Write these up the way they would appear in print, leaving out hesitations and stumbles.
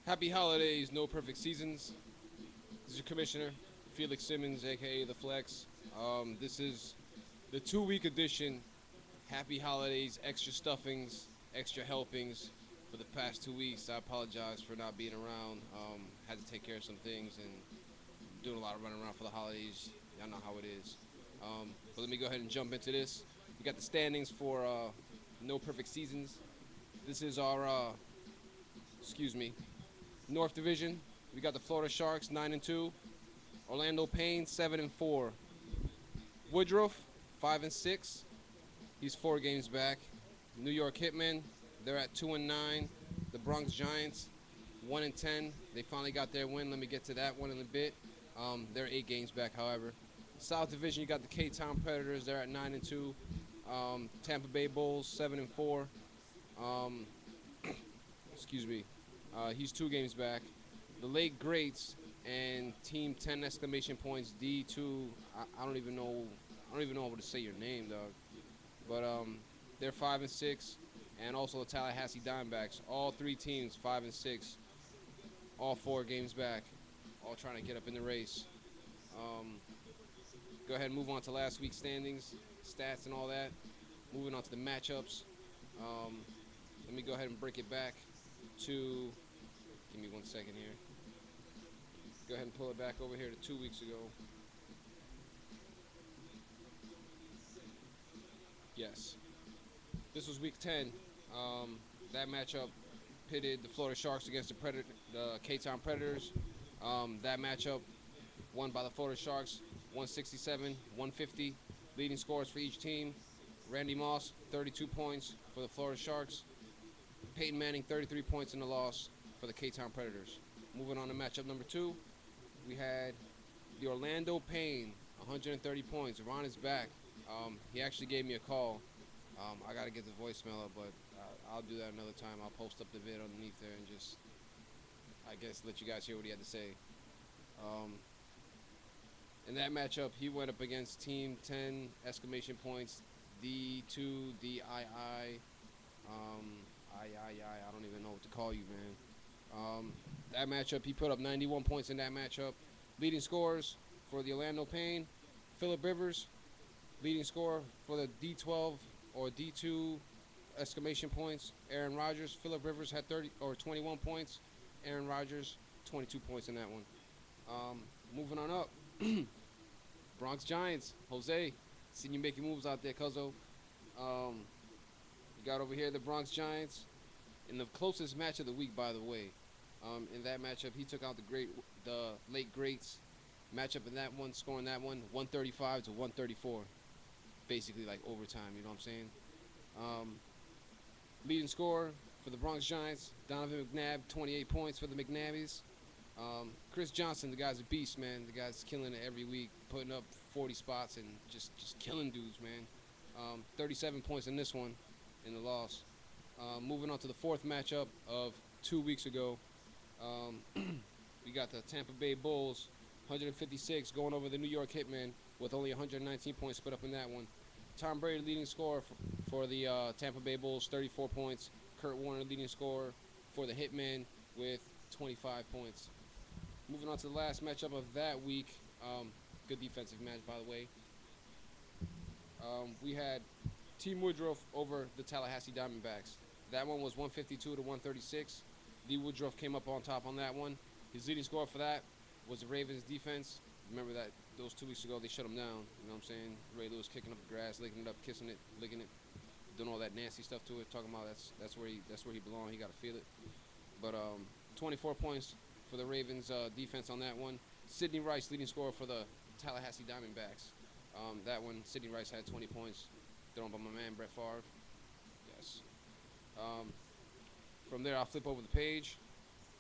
Happy holidays, no perfect seasons. This is your commissioner, Felix Simmons, aka The Flex. This is the 2 week edition. Happy holidays, extra stuffings, extra helpings for the past 2 weeks. I apologize for not being around. Had to take care of some things and doing a lot of running around for the holidays. Y'all know how it is. But let me go ahead and jump into this. We got the standings for no perfect seasons. This is our, excuse me, North Division. We got the Florida Sharks 9-2, Orlando Pain 7-4, Woodruff 5-6. He's 4 games back. New York Hitmen, they're at 2-9. The Bronx Giants 1-10. They finally got their win. Let me get to that one in a bit. They're 8 games back, however. South Division, you got the K-Town Predators. They're at 9-2. Tampa Bay Bulls 7-4. Um, excuse me. He's 2 games back. The Lake Greats and Team 10 exclamation points D2. I don't even know. I don't even know how to say your name, dog. But they're 5-6, and also the Tallahassee Diamondbacks. All 3 teams 5-6. All 4 games back. All trying to get up in the race. Um, Go ahead and move on to last week's standings, stats, and all that. Moving on to the matchups. Um, Let me go ahead and break it back to. Give me 1 second here. Go ahead and pull it back over here to 2 weeks ago. Yes, this was week 10. That matchup pitted the Florida Sharks against the K-Town Predators. That matchup won by the Florida Sharks, 167, 150. Leading scores for each team: Randy Moss, 32 points for the Florida Sharks. Peyton Manning, 33 points in the loss for the K-Town Predators. Moving on to matchup number 2, we had the Orlando Pain, 130 points. Ron is back. He actually gave me a call. I got to get the voicemail up, but I'll do that another time. I'll post up the vid underneath there and just, I guess, let you guys hear what he had to say. Um, in that matchup, he went up against Team 10 exclamation points D2 DII. I don't even know what to call you, man. That matchup, he put up 91 points in that matchup. Leading scorers for the Orlando Pain: Philip Rivers. Leading scorer for the D12 or D2 exclamation points: Aaron Rodgers. Philip Rivers had 21 points. Aaron Rodgers 22 points in that one. Moving on up, Bronx Giants. Jose, seen you making moves out there, cuzzo. Um, you got over here the Bronx Giants in the closest match of the week, by the way. In that matchup, he took out the late greats. Matchup in that one, scoring that one 135 to 134, basically like overtime. You know what I'm saying? Um, Leading scorer for the Bronx Giants: Donovan McNabb, 28 points for the McNabbies. Chris Johnson, the guy's a beast, man. The guy's killing it every week, putting up 40 spots and just killing dudes, man. 37 points in this one, in the loss. Moving on to the fourth matchup of 2 weeks ago, um, we got the Tampa Bay Bulls, 156, going over the New York Hitmen with only 119 points split up in that one. Tom Brady, leading scorer for the Tampa Bay Bulls, 34 points. Kurt Warner, leading scorer for the Hitmen with 25 points. Moving on to the last matchup of that week. Good defensive match, by the way. We had Team Woodruff over the Tallahassee Diamondbacks. That one was 152 to 136. D. Woodruff came up on top on that one. His leading scorer for that was the Ravens defense. Remember that those 2 weeks ago they shut him down. You know what I'm saying? Ray Lewis kicking up the grass, licking it up, kissing it, licking it, doing all that nasty stuff to it. Talking about that's where he belongs. He got to feel it. But 24 points for the Ravens defense on that one. Sidney Rice, leading scorer for the Tallahassee Diamondbacks. That one, Sidney Rice had 20 points, thrown by my man Brett Favre. Yes. Um, from there, I'll flip over the page,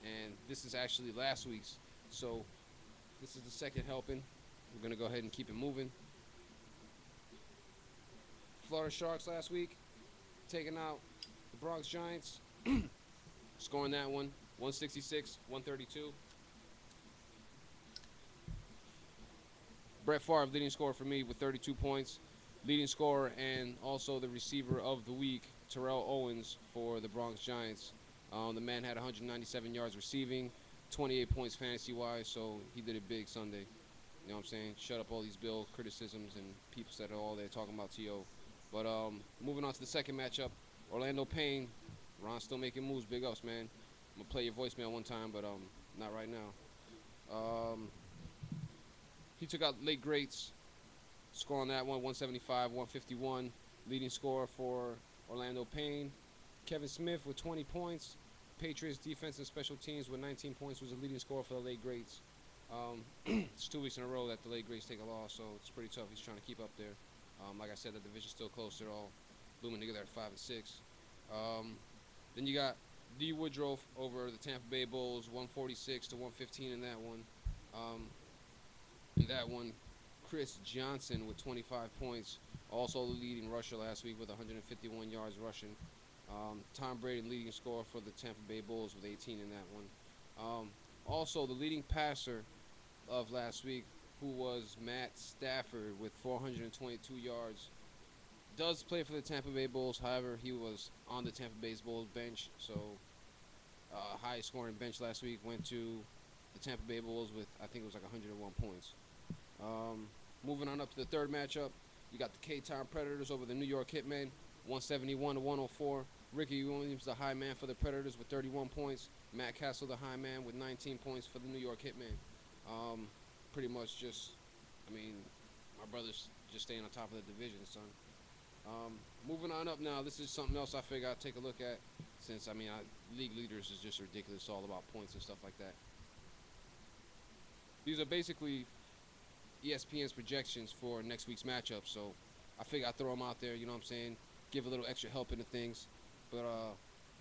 and this is actually last week's. So this is the second helping. We're gonna go ahead and keep it moving. Florida Sharks last week, taking out the Bronx Giants, scoring that one 166, 132. Brett Favre, leading scorer for me with 32 points. Leading scorer and also the receiver of the week, Terrell Owens for the Bronx Giants, The man had 197 yards receiving, 28 points fantasy-wise, so he did it big Sunday. You know what I'm saying? Shut up all these Bill criticisms and peeps that are all there talking about T.O. But moving on to the second matchup, Orlando Payne. Ron's still making moves. Big ups, man. I'm going to play your voicemail one time, but not right now. He took out late greats. Score on that one, 175, 151. Leading scorer for Orlando Payne. Kevin Smith with 20 points. Patriots defense and special teams with 19 points was the leading scorer for the late greats. It's 2 weeks in a row that the late greats take a loss, so it's pretty tough. He's trying to keep up there. Like I said, the division's still close. They're all blooming together at 5 and 6. Then you got D. Woodruff over the Tampa Bay Bulls, 146 to 115 in that one. In that one, Chris Johnson with 25 points, also the leading rusher last week with 151 yards rushing. Tom Brady leading scorer for the Tampa Bay Bulls with 18 in that one. Also, the leading passer of last week, who was Matt Stafford with 422 yards, does play for the Tampa Bay Bulls. However, he was on the Tampa Bay Bulls bench, so highest scoring bench last week went to the Tampa Bay Bulls with, I think it was like 101 points. Moving on up to the third matchup, you got the K-Town Predators over the New York Hitmen, 171 to 104. Ricky Williams, the high man for the Predators with 31 points. Matt Castle, the high man with 19 points for the New York Hitmen. Pretty much just, I mean, my brother's just staying on top of the division, son. Moving on up now, this is something else I figured I'd take a look at since, I mean, league leaders is just ridiculous. It's all about points and stuff like that. These are basically ESPN's projections for next week's matchup, so I figured I'd throw them out there, you know what I'm saying? Give a little extra help into things. But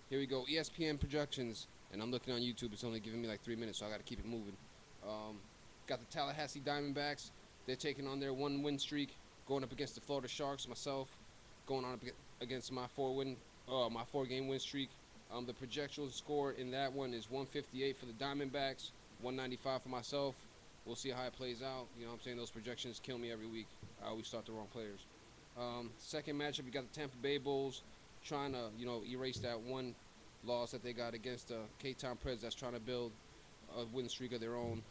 here we go, ESPN projections, and I'm looking on YouTube. It's only giving me like 3 minutes, so I got to keep it moving. Got the Tallahassee Diamondbacks. They're taking on their 1-win streak, going up against the Florida Sharks. Myself, going on up against my 4-game win streak. The projectional score in that one is 158 for the Diamondbacks, 195 for myself. We'll see how it plays out. You know what I'm saying? Those projections kill me every week. I always start the wrong players. Second matchup, you got the Tampa Bay Bulls trying to, you know, erase that one loss that they got against the K-Town Preds that's trying to build a win streak of their own.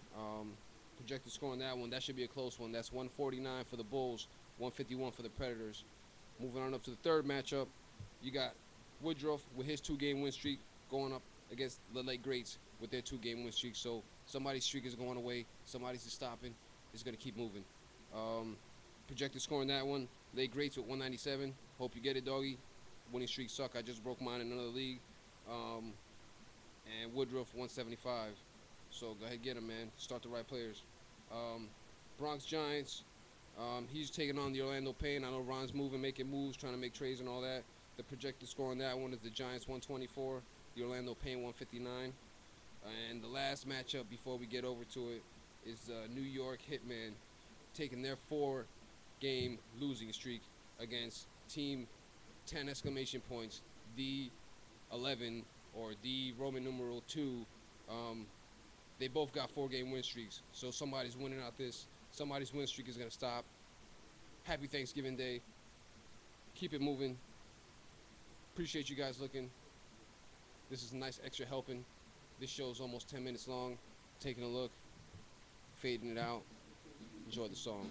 Projected score on that one, that should be a close one. That's 149 for the Bulls, 151 for the Predators. Moving on up to the third matchup, you got Woodruff with his 2-game win streak going up against the late greats with their 2-game win streak. So somebody's streak is going away, somebody's is stopping. It's going to keep moving. Projected score on that one, late greats with 197. Hope you get it, doggy. Winning streaks suck. I just broke mine in another league. And Woodruff 175. So go ahead, get him, man. Start the right players. Bronx Giants. He's taking on the Orlando Payne. I know Ron's moving, making moves, trying to make trades and all that. The projected score on that one is the Giants 124, the Orlando Payne 159. And the last matchup before we get over to it is New York Hitmen taking their 4-game losing streak against Team 10 exclamation points, D11 or D Roman numeral 2. They both got 4-game win streaks, so somebody's winning out this. Somebody's win streak is going to stop. Happy Thanksgiving Day. Keep it moving. Appreciate you guys looking. This is a nice extra helping. This show is almost 10 minutes long. Taking a look, fading it out. Enjoy the song.